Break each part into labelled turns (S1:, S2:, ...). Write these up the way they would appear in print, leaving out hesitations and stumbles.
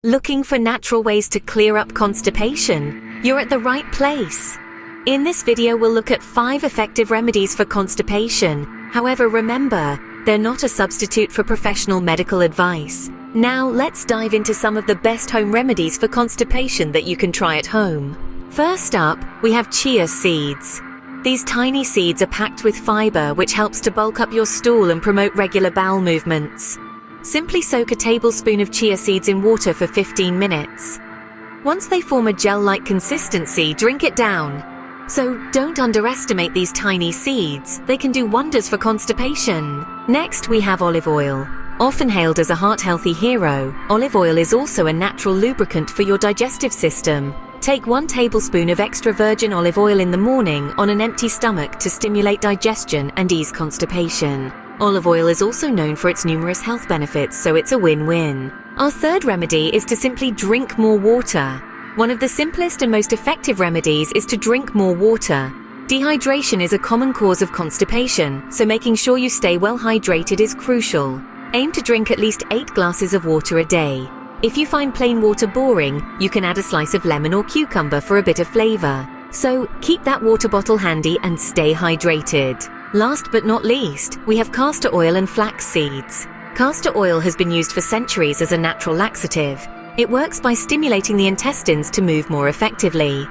S1: Looking for natural ways to clear up constipation? You're at the right place. In this video, we'll look at 5 effective remedies for constipation. However, remember, they're not a substitute for professional medical advice. Now, let's dive into some of the best home remedies for constipation that you can try at home. First up, we have chia seeds. These tiny seeds are packed with fiber, which helps to bulk up your stool and promote regular bowel movements. Simply soak a tablespoon of chia seeds in water for 15 minutes. Once they form a gel-like consistency, drink it down. So don't underestimate these tiny seeds. They can do wonders for constipation. Next, we have olive oil. Often hailed as a heart-healthy hero, olive oil is also a natural lubricant for your digestive system. Take 1 tablespoon of extra virgin olive oil in the morning on an empty stomach to stimulate digestion and ease constipation. Olive oil is also known for its numerous health benefits, so it's a win-win. Our third remedy is to simply drink more water. One of the simplest and most effective remedies is to drink more water. Dehydration is a common cause of constipation, so making sure you stay well hydrated is crucial. Aim to drink at least 8 glasses of water a day. If you find plain water boring, you can add a slice of lemon or cucumber for a bit of flavor. So keep that water bottle handy and stay hydrated. Last but not least, we have castor oil and flax seeds. Castor oil has been used for centuries as a natural laxative. It works by stimulating the intestines to move more effectively.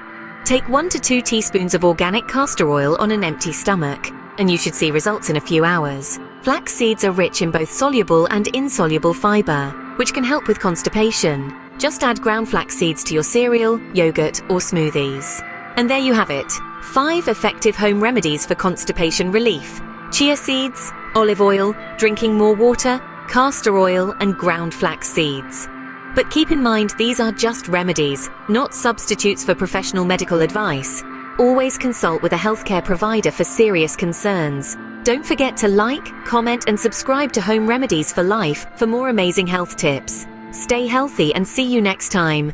S1: Take 1 to 2 teaspoons of organic castor oil on an empty stomach, and you should see results in a few hours. Flax seeds are rich in both soluble and insoluble fiber, which can help with constipation. Just add ground flax seeds to your cereal, yogurt, or smoothies. And there you have it. 5 effective home remedies for constipation relief: chia seeds, olive oil, drinking more water, castor oil, and ground flax seeds. But keep in mind, these are just remedies, not substitutes for professional medical advice. Always consult with a healthcare provider for serious concerns. Don't forget to like, comment, and subscribe to Home Remedies for Life for more amazing health tips. Stay healthy and see you next time.